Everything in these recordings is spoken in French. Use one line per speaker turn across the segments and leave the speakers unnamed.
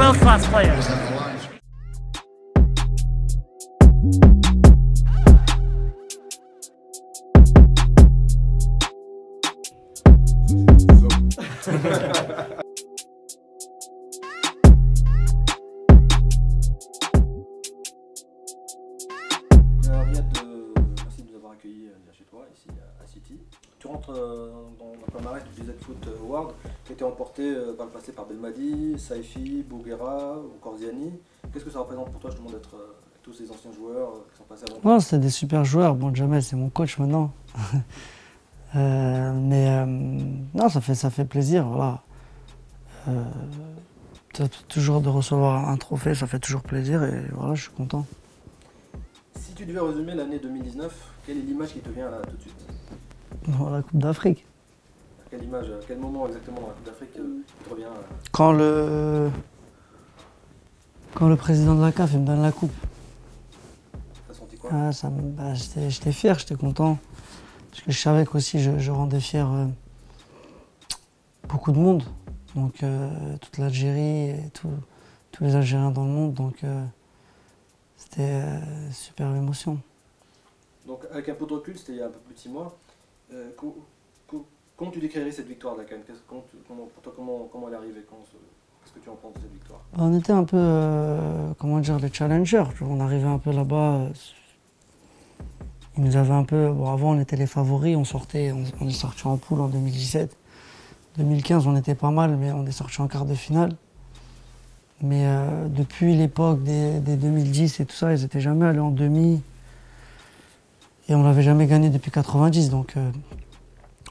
world-class players.
Merci de nous avoir accueillis chez toi, ici à City. Tu rentres dans le palmarès du DZ Foot Award, qui a été remporté par le passé par Belmadi, Saifi, Bouguera ou Corziani. Qu'est-ce que ça représente pour toi justement d'être avec tous ces anciens joueurs qui sont passés avant toi?
Non, c'était des super joueurs. Bon, Jamel, c'est mon coach maintenant. Non, ça fait plaisir, voilà. Toujours de recevoir un trophée, ça fait toujours plaisir et voilà, je suis content.
Si tu devais résumer l'année 2019, quelle est l'image qui te vient là tout de suite?
Dans la Coupe d'Afrique.
Quelle image, à quel moment exactement dans la Coupe d'Afrique qui te revient
Quand le président de la CAF il me donne la coupe.
T'as senti quoi?
J'étais fier, j'étais content. Parce que je savais qu'aussi je rendais fier beaucoup de monde. Donc toute l'Algérie et tous les Algériens dans le monde. Donc c'était une super émotion.
Donc avec un peu de recul, c'était il y a un peu plus de 6 mois. Comment tu décrirais cette victoire de la CAN? Pour toi, comment elle est arrivée? Qu'est-ce que tu en penses de cette victoire?
On était un peu, comment dire, les challengers. On arrivait un peu là-bas. Ils nous avaient un peu. Bon, avant, on était les favoris. On est sorti en poule en 2017. 2015, on était pas mal, mais on est sorti en quart de finale. Mais depuis l'époque des 2010 et tout ça, ils n'étaient jamais allés en demi. Et on l'avait jamais gagné depuis 90. Donc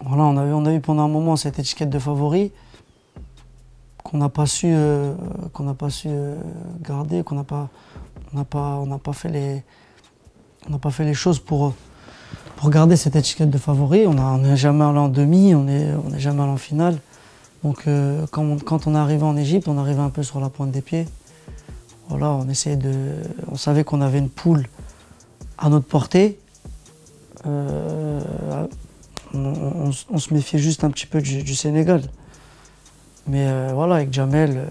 voilà, on a eu pendant un moment cette étiquette de favori qu'on n'a pas su, garder, on n'a pas fait les choses pour garder cette étiquette de favori. On n'est jamais allé en demi, on n'est jamais allé en finale. Donc quand on est arrivé en Égypte, on arrivait un peu sur la pointe des pieds. Voilà, on savait qu'on avait une poule à notre portée. On se méfiait juste un petit peu du Sénégal. Mais voilà, avec Jamel,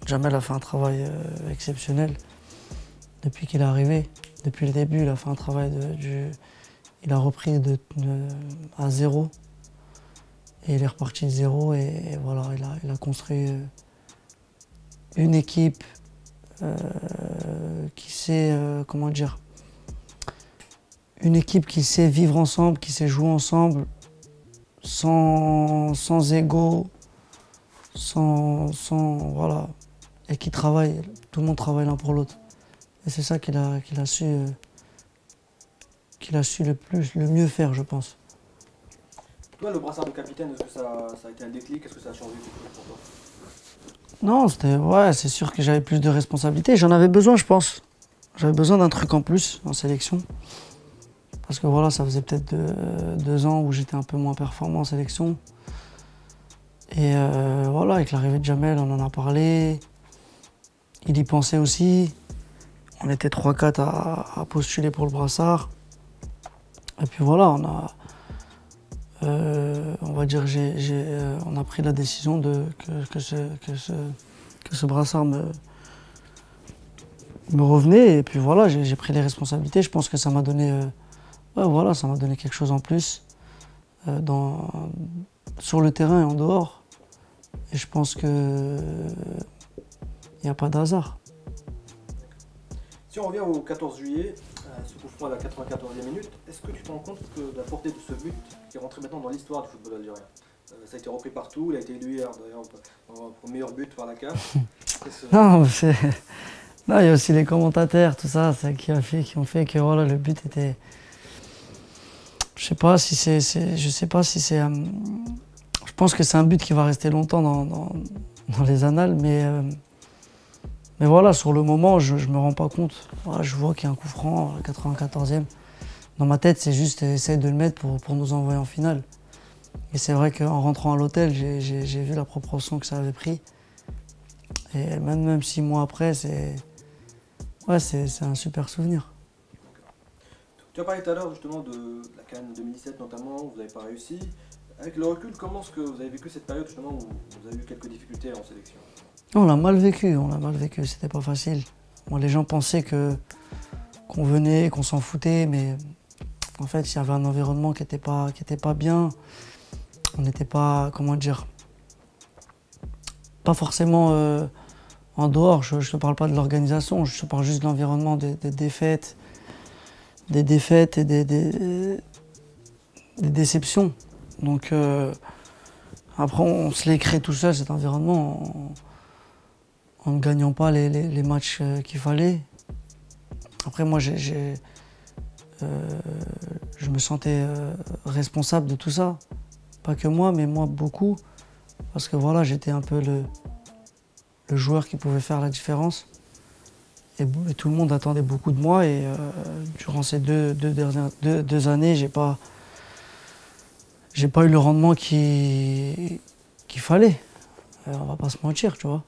Jamel a fait un travail exceptionnel depuis qu'il est arrivé. Depuis le début, il a fait un travail il a repris à zéro. Et il est reparti de zéro et voilà, il a construit une équipe qui sait, comment dire, une équipe qui sait vivre ensemble, qui sait jouer ensemble, sans ego, voilà, et qui travaille, tout le monde travaille l'un pour l'autre. Et c'est ça qu'il a su le mieux faire, je pense.
Toi, le brassard de capitaine, est-ce que ça a été un déclic? Est-ce que ça a changé quelque chose pour toi?
Non, c'est sûr que j'avais plus de responsabilités. J'en avais besoin, je pense. J'avais besoin d'un truc en plus en sélection. Parce que voilà, ça faisait peut-être 2 ans où j'étais un peu moins performant en sélection. Et voilà, avec l'arrivée de Jamel, on en a parlé. Il y pensait aussi. On était 3-4 à postuler pour le brassard. Et puis voilà, on va dire, on a pris la décision que ce brassard me revenait. Et puis voilà, j'ai pris les responsabilités. Je pense que ça m'a donné, ça m'a donné quelque chose en plus sur le terrain et en dehors. Et je pense que il n'y a pas d'hasard.
Si on revient au 14 juillet, ce coup franc à la 94e minute, est-ce que tu te rends compte de la portée de ce but qui est rentré maintenant dans l'histoire du football algérien? Ça a été repris partout, il a été élu d'ailleurs au meilleur but par la CAF.
Non, il y a aussi les commentateurs, tout ça, qui ont fait que voilà, le but était. Je sais pas si c'est. Je pense que c'est un but qui va rester longtemps dans les annales, mais voilà, sur le moment, je me rends pas compte. Voilà, je vois qu'il y a un coup franc à la 94e. Dans ma tête, c'est juste essayer de le mettre pour nous envoyer en finale. Et c'est vrai qu'en rentrant à l'hôtel, j'ai vu la proportion que ça avait pris. Et même 6 mois après, c'est un super souvenir.
Tu as parlé tout à l'heure justement de la CAN 2017 notamment, où vous n'avez pas réussi. Avec le recul, comment est-ce que vous avez vécu cette période justement où vous avez eu quelques difficultés en sélection?
On l'a mal vécu, c'était pas facile. Bon, les gens pensaient qu'on venait, qu'on s'en foutait, mais en fait, il y avait un environnement qui était pas bien. On n'était pas, comment dire, pas forcément en dehors. Je ne te parle pas de l'organisation, je te parle juste de l'environnement, des défaites et des déceptions. Donc après, on se l'est créé tout seul, cet environnement, en ne gagnant pas les matchs qu'il fallait. Après, moi, je me sentais responsable de tout ça. Pas que moi, mais moi beaucoup. Parce que voilà, j'étais un peu le joueur qui pouvait faire la différence. Et tout le monde attendait beaucoup de moi. Et durant ces deux années, j'ai pas eu le rendement qu'il fallait. On va pas se mentir, tu vois.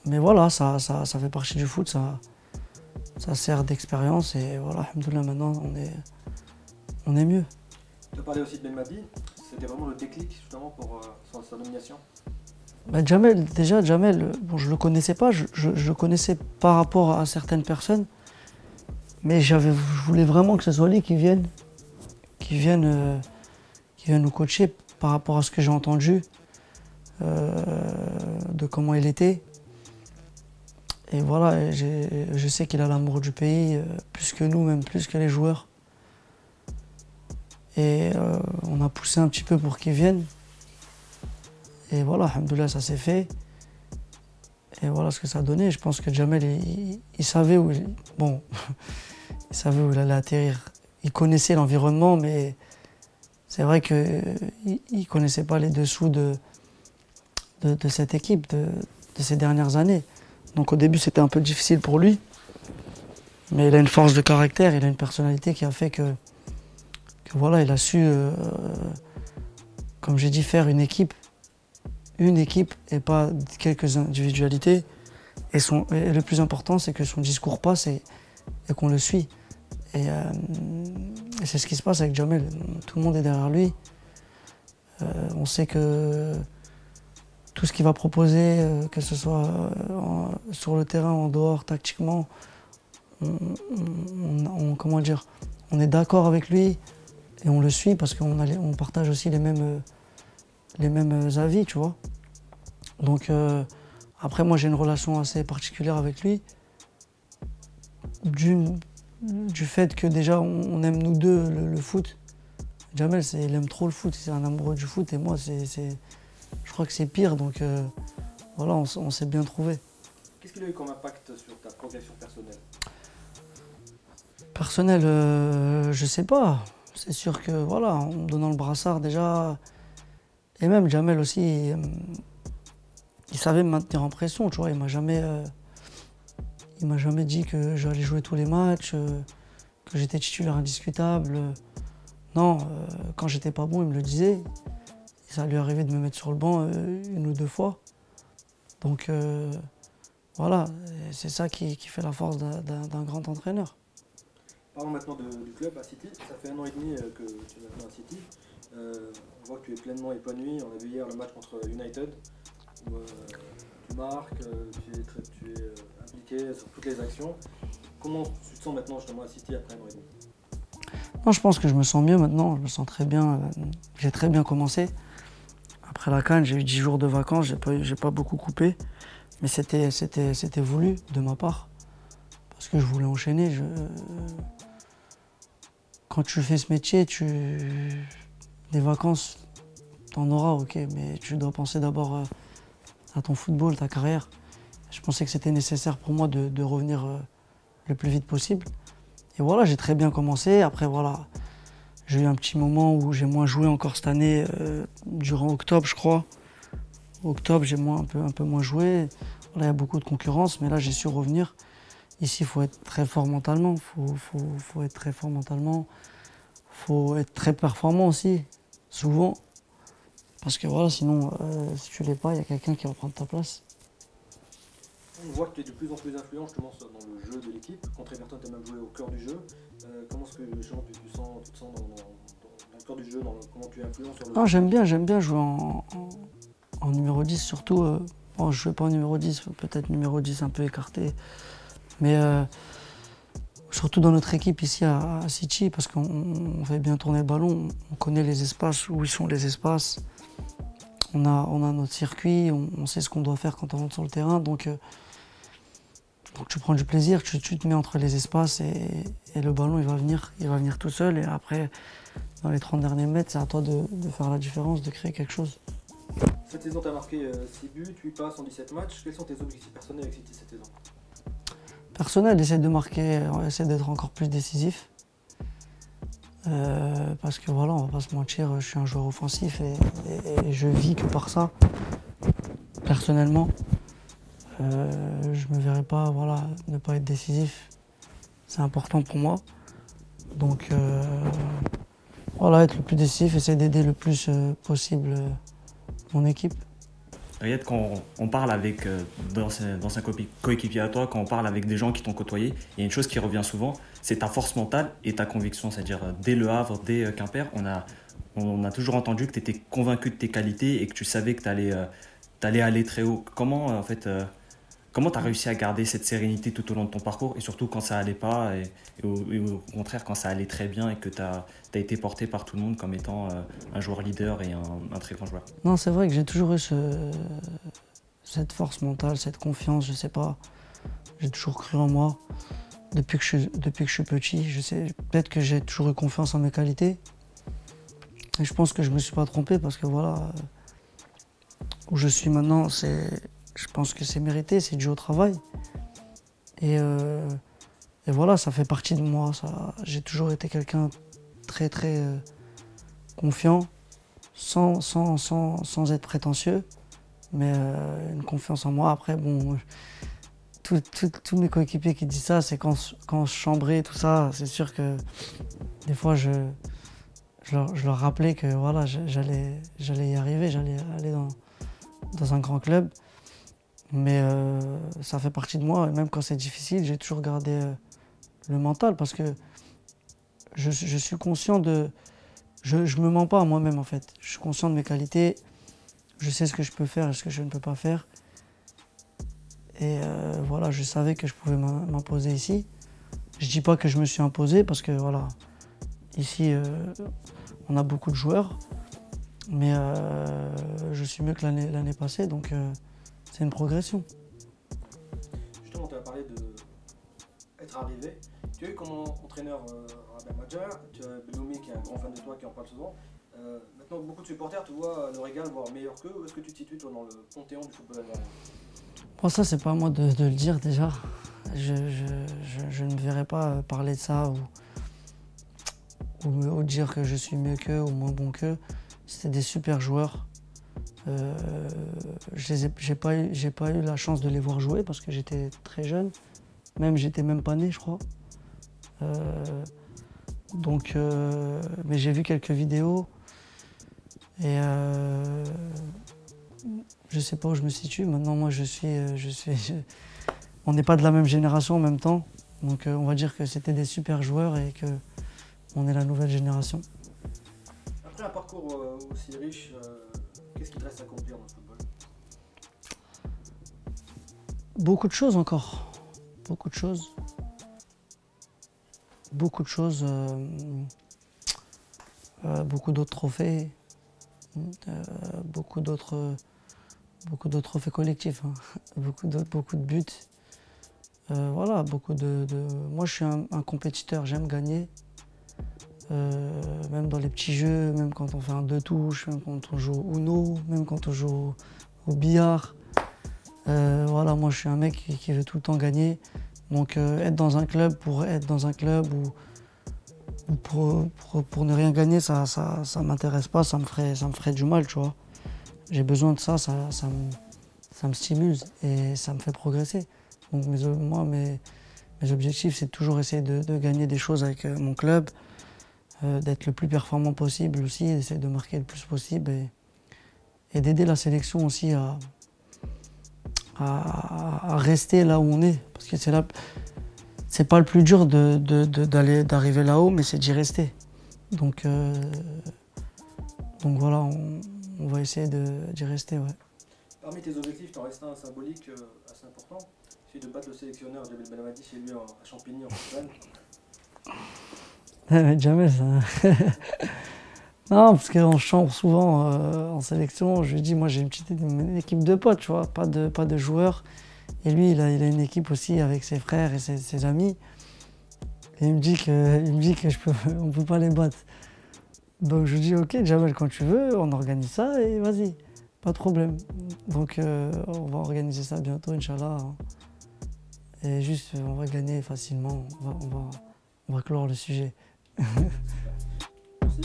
Mais voilà, ça fait partie du foot, ça sert d'expérience. Et voilà, alhamdoulilah, maintenant, on est mieux.
Tu as parlé aussi de Belmadi. C'était vraiment le déclic justement pour sa nomination.
Bah, Jamel, bon, je le connaissais pas, je le connaissais par rapport à certaines personnes, mais je voulais vraiment que ce soit lui qui vienne nous coacher par rapport à ce que j'ai entendu, de comment il était. Et voilà, je sais qu'il a l'amour du pays, plus que nous, même plus que les joueurs. Et on a poussé un petit peu pour qu'il vienne. Et voilà, alhamdoulilah, ça s'est fait. Et voilà ce que ça a donné. Je pense que Jamel, il savait où il savait où il allait atterrir. Il connaissait l'environnement, mais c'est vrai qu'il ne connaissait pas les dessous de cette équipe, de ces dernières années. Donc au début, c'était un peu difficile pour lui. Mais il a une force de caractère, il a une personnalité qui a fait que voilà, il a su, comme j'ai dit, faire une équipe et pas quelques individualités. Et le plus important, c'est que son discours passe et qu'on le suit. Et c'est ce qui se passe avec Jamel. Tout le monde est derrière lui. On sait que tout ce qu'il va proposer, que ce soit sur le terrain, en dehors, tactiquement, comment dire, on est d'accord avec lui. Et on le suit parce qu'on partage aussi les mêmes avis, tu vois. Donc après, moi j'ai une relation assez particulière avec lui. Du fait que déjà on aime nous deux le foot. Jamel, il aime trop le foot, c'est un amoureux du foot et moi je crois que c'est pire, donc voilà, on s'est bien trouvé.
Qu'est-ce qu'il a eu comme impact sur ta progression personnelle?
Personnel, je sais pas. C'est sûr que voilà, en me donnant le brassard déjà, et même Jamel aussi, il savait me maintenir en pression, tu vois. Il m'a jamais dit que j'allais jouer tous les matchs, que j'étais titulaire indiscutable. Non, quand j'étais pas bon, il me le disait. Et ça lui arrivait de me mettre sur le banc une ou deux fois. Donc voilà, c'est ça qui fait la force d'un grand entraîneur.
Parlons maintenant du club à City. Ça fait 1 an et demi que tu es maintenant à City. On voit que tu es pleinement épanoui. On a vu hier le match contre United où tu marques, tu es impliqué sur toutes les actions. Comment tu te sens maintenant justement à City après 1 an et demi?
Non, je pense que je me sens mieux maintenant. Je me sens très bien. J'ai très bien commencé. Après la CAN, j'ai eu 10 jours de vacances. J'ai pas beaucoup coupé. Mais c'était voulu de ma part. Parce que je voulais enchaîner. Quand tu fais ce métier, des vacances, t'en auras, ok, mais tu dois penser d'abord à ton football, ta carrière. Je pensais que c'était nécessaire pour moi de revenir le plus vite possible. Et voilà, j'ai très bien commencé. Après, voilà, j'ai eu un petit moment où j'ai moins joué encore cette année, durant octobre, je crois. Octobre, j'ai un peu moins joué. Voilà, il y a beaucoup de concurrence, mais là, j'ai su revenir. Ici, il faut être très fort mentalement. Faut être très fort mentalement. Faut être très performant aussi, souvent. Parce que voilà, sinon, si tu l'es pas, il y a quelqu'un qui va prendre ta place.
On voit que tu es de plus en plus influent justement dans le jeu de l'équipe. Contre Everton, tu as même joué au cœur du jeu. Comment est-ce que justement, tu te sens dans le cœur du jeu, comment tu es influent sur le jeu?
J'aime bien jouer en numéro 10, surtout Bon, je ne jouais pas en numéro 10, peut-être numéro 10 un peu écarté. Mais surtout dans notre équipe ici à City, parce qu'on fait bien tourner le ballon, on connaît les espaces, où ils sont les espaces. On a notre circuit, on sait ce qu'on doit faire quand on rentre sur le terrain. Donc tu prends du plaisir, tu te mets entre les espaces et le ballon il va venir tout seul. Et après, dans les 30 derniers mètres, c'est à toi de faire la différence, de créer quelque chose.
Cette saison, tu as marqué 6 buts, 8 passes en 17 matchs. Quels sont tes objectifs personnels avec City cette saison?
Personnel, essaie de marquer, essaie d'être encore plus décisif. Parce que voilà, on va pas se mentir, je suis un joueur offensif et je vis que par ça. Personnellement, je me verrai pas, voilà, ne pas être décisif. C'est important pour moi. Donc voilà, être le plus décisif, essayer d'aider le plus possible mon équipe.
Riyad, quand on parle avec d'anciens coéquipiers à toi, quand on parle avec des gens qui t'ont côtoyé, il y a une chose qui revient souvent, c'est ta force mentale et ta conviction. C'est-à-dire, dès Le Havre, dès Quimper, on a toujours entendu que tu étais convaincu de tes qualités et que tu savais que tu allais aller très haut. Comment tu as réussi à garder cette sérénité tout au long de ton parcours et surtout quand ça allait pas et au contraire quand ça allait très bien et que tu as été porté par tout le monde comme étant un joueur leader et un très grand joueur?
Non, c'est vrai que j'ai toujours eu cette force mentale, cette confiance, je sais pas. J'ai toujours cru en moi. Depuis que je suis petit, je sais, peut-être que j'ai toujours eu confiance en mes qualités. Et je pense que je me suis pas trompé parce que voilà, où je suis maintenant, je pense que c'est mérité, c'est dû au travail. Et voilà, ça fait partie de moi. J'ai toujours été quelqu'un très très confiant, sans être prétentieux, mais une confiance en moi. Après, bon, tous mes coéquipiers qui disent ça, c'est quand je chambrais tout ça, c'est sûr que des fois je leur rappelais que voilà, j'allais y arriver, j'allais aller dans un grand club. Mais ça fait partie de moi, et même quand c'est difficile, j'ai toujours gardé le mental parce que je suis conscient de... Je me mens pas à moi-même en fait. Je suis conscient de mes qualités, je sais ce que je peux faire et ce que je ne peux pas faire. Et voilà, je savais que je pouvais m'imposer ici. Je dis pas que je me suis imposé parce que voilà, ici on a beaucoup de joueurs, mais je suis mieux que l'année passée, donc c'est une progression.
Justement, tu as parlé d'être arrivé. Tu as eu comme entraîneur Rabia Madjar, tu as Beloumi qui est un grand fan de toi, qui en parle souvent. Maintenant, beaucoup de supporters te voient leur égal, voire meilleur qu'eux. Où est-ce que tu te situes toi, dans le panthéon du football algérien?
Bon, ça, c'est pas à moi de le dire déjà. Je ne me verrai pas parler de ça ou dire que je suis mieux qu'eux ou moins bon qu'eux. C'était des super joueurs. J'ai pas eu la chance de les voir jouer parce que j'étais très jeune. J'étais même pas né, je crois. Mais j'ai vu quelques vidéos et je sais pas où je me situe. Maintenant, moi, on n'est pas de la même génération en même temps. Donc, on va dire que c'était des super joueurs et qu'on est la nouvelle génération.
Après un parcours aussi riche, qu'est-ce qui te reste à accomplir dans le football?
Beaucoup de choses encore. Beaucoup de choses. Beaucoup de choses. Beaucoup d'autres trophées. Beaucoup d'autres trophées collectifs. Hein. Beaucoup de buts. Voilà, Moi, je suis un compétiteur, j'aime gagner. Même dans les petits jeux, même quand on fait un 2 touches, même quand on joue au Uno, même quand on joue au billard. Voilà, moi je suis un mec qui veut tout le temps gagner. Donc être dans un club pour être dans un club ou pour ne rien gagner, ça m'intéresse pas, ça me ferait du mal, tu vois. J'ai besoin de ça me stimule et ça me fait progresser. Donc mes objectifs, c'est toujours essayer de gagner des choses avec mon club. D'être le plus performant possible aussi, d'essayer de marquer le plus possible et d'aider la sélection aussi à rester là où on est. Parce que c'est pas le plus dur d'arriver là-haut, mais c'est d'y rester. Donc voilà, on va essayer d'y rester, ouais.
Parmi tes objectifs, t'en reste un symbolique assez important, celui de battre le sélectionneur Djamel Belmadi chez lui à Champigny en Portugal.
Jamais ça. Non, parce qu'on chambre souvent en sélection. Je lui dis, moi j'ai une équipe de potes, tu vois, pas de joueurs. Et lui, il a une équipe aussi avec ses frères et ses amis. Et il me dit on ne peut pas les battre. Donc je lui dis, ok, Jamel, quand tu veux, on organise ça et vas-y, pas de problème. Donc on va organiser ça bientôt, Inch'Allah. Et juste, on va gagner facilement, on va clore le sujet.
Merci.